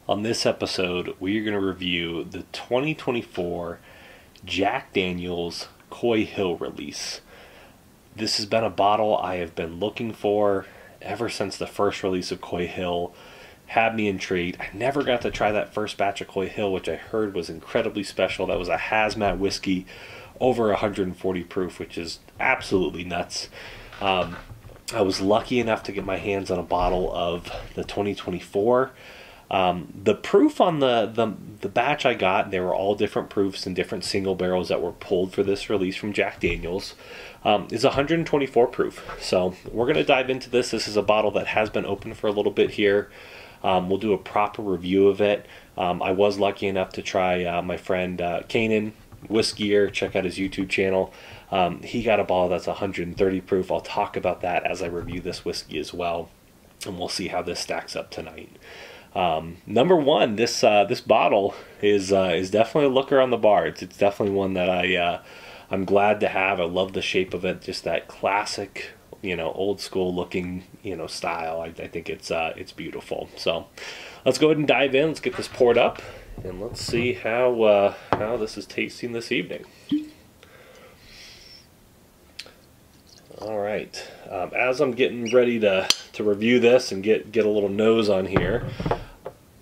On this episode, we are going to review the 2024 Jack Daniel's Coy Hill release. This has been a bottle I have been looking for ever since the first release of Coy Hill. Had me intrigued. I never got to try that first batch of Coy Hill, which I heard was incredibly special. That was a hazmat whiskey over 140 proof, which is absolutely nuts. I was lucky enough to get my hands on a bottle of the 2024. The proof on the batch I got, they were all different proofs and different single barrels that were pulled for this release from Jack Daniel's, is 124 proof. So we're going to dive into this. This is a bottle that has been open for a little bit here. We'll do a proper review of it. I was lucky enough to try my friend Kanan Whiskyer. Check out his YouTube channel. He got a bottle that's 130 proof. I'll talk about that as I review this whiskey as well, and we'll see how this stacks up tonight. Number one, this bottle is definitely a looker on the bar. It's definitely one that I'm glad to have. I love the shape of it, just that classic, old school looking, style. I think it's beautiful. So let's go ahead and dive in. Let's get this poured up, and let's see how this is tasting this evening. All right. As I'm getting ready to review this and get a little nose on here,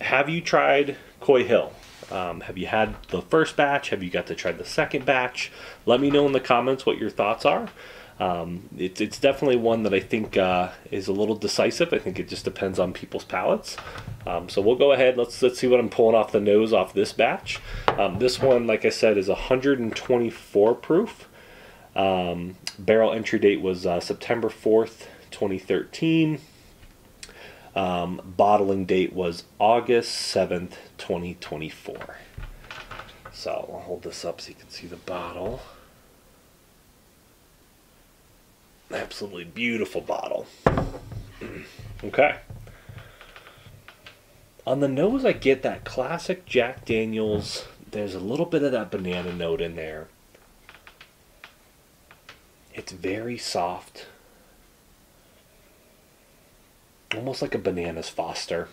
have you tried Coy Hill? Have you had the first batch? Have you got to try the second batch? Let me know in the comments what your thoughts are. It's definitely one that I think is a little decisive. I think it just depends on people's palates. So we'll go ahead. Let's see what I'm pulling off the nose off this batch. This one, like I said, is 124 proof. Barrel entry date was September 4th, 2013. Bottling date was August 7th, 2024. So I'll hold this up so you can see the bottle. Absolutely beautiful bottle. Okay. On the nose, I get that classic Jack Daniel's. There's a little bit of that banana note in there. It's very soft. Almost like a bananas Foster.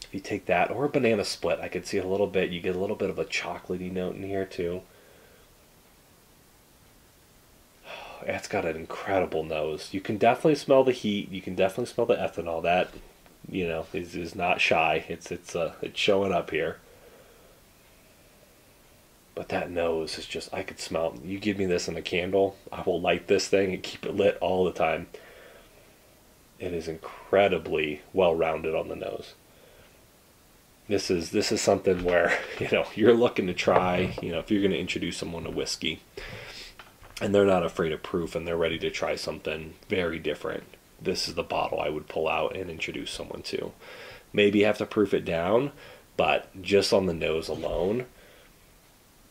If you take that, or a banana split, I could see a little bit. You get a little bit of a chocolatey note in here too. It's got an incredible nose. You can definitely smell the heat. You can definitely smell the ethanol. That, is not shy. It's showing up here. But that nose is just, I could smell it. You give me this in a candle, I will light this thing and keep it lit all the time. It is incredibly well-rounded on the nose. This is something where, you're looking to try, if you're going to introduce someone to whiskey, and they're not afraid of proof and they're ready to try something very different, this is the bottle I would pull out and introduce someone to. Maybe have to proof it down, but just on the nose alone,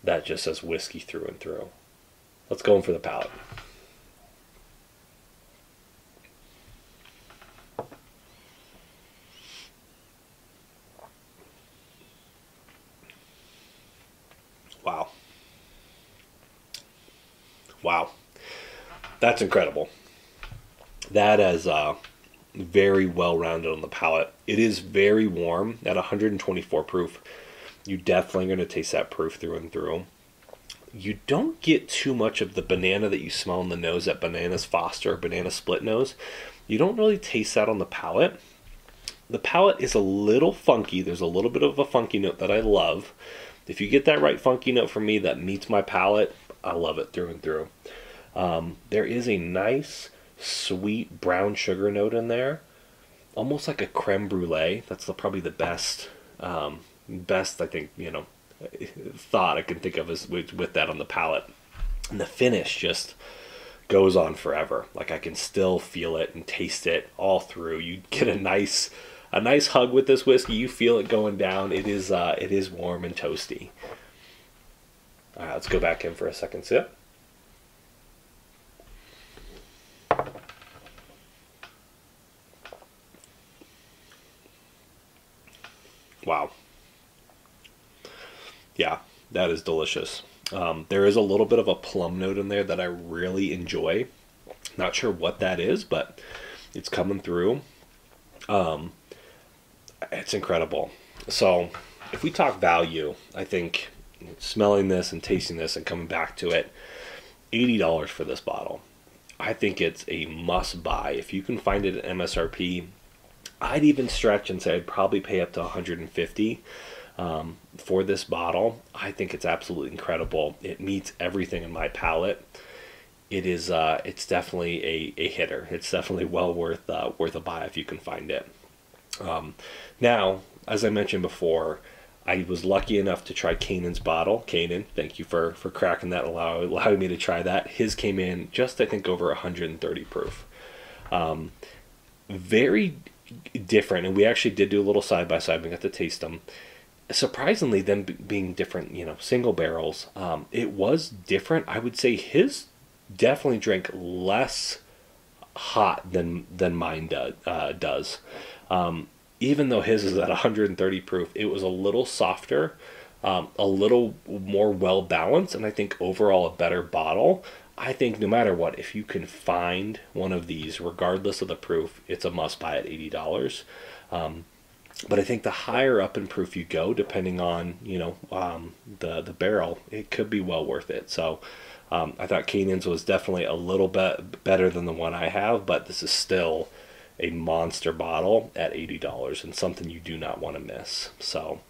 that just says whiskey through and through. Let's go in for the palate. Wow. Wow. That's incredible. That is very well-rounded on the palate. It is very warm at 124 proof. You definitely going to taste that proof through and through. You don't get too much of the banana that you smell in the nose, that bananas Foster or banana split nose. You don't really taste that on the palate. The palate is a little funky. There's a little bit of a funky note that I love. If you get that right funky note from me that meets my palate, I love it through and through. There is a nice, sweet brown sugar note in there. Almost like a creme brulee. That's probably the best I think, thought I can think of is with that on the palate. And the finish just goes on forever. Like, I can still feel it and taste it all through. You get a nice hug with this whiskey. You feel it going down. It is warm and toasty. All right, let's go back in for a second sip. Wow. Yeah, that is delicious. There is a little bit of a plum note in there that I really enjoy. Not sure what that is, but it's coming through. It's incredible. So if we talk value, I think smelling this and tasting this and coming back to it, $80 for this bottle. I think it's a must buy. If you can find it at MSRP, I'd even stretch and say I'd probably pay up to $150 for this bottle. I think it's absolutely incredible. It meets everything in my palate. It is it's definitely a hitter. It's definitely well worth a buy if you can find it. Now, as I mentioned before, I was lucky enough to try Kanan's bottle. Kanan, thank you for cracking that, allowing me to try that. His came in just, I think, over 130 proof. Very different, and we actually did do a little side by side. We got to taste them. Surprisingly, them being different, single barrels, it was different. I would say his definitely drank less hot than mine does. Even though his is at 130 proof, it was a little softer, a little more well balanced, and I think overall a better bottle. I think no matter what, if you can find one of these, regardless of the proof, it's a must buy at $80. But I think the higher up in proof you go, depending on the barrel, it could be well worth it. So I thought Kanan's was definitely a little bit better than the one I have, but this is still a monster bottle at $80 and something you do not want to miss. So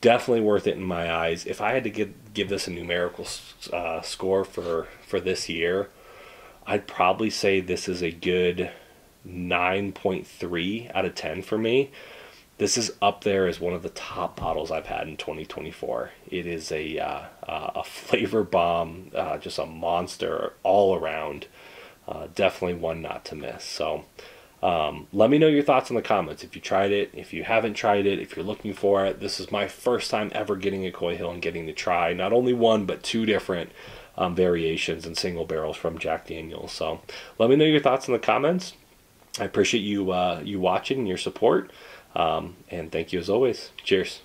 definitely worth it in my eyes. If I had to give this a numerical score for this year, I'd probably say this is a good 9.3 out of 10 for me. This is up there as one of the top bottles I've had in 2024. It is a flavor bomb, just a monster all around. Definitely one not to miss. So let me know your thoughts in the comments. If you tried it, if you haven't tried it, if you're looking for it. This is my first time ever getting a Coy Hill and getting to try not only one but two different variations and single barrels from Jack Daniel's. So let me know your thoughts in the comments. I appreciate you watching and your support. And thank you as always. Cheers.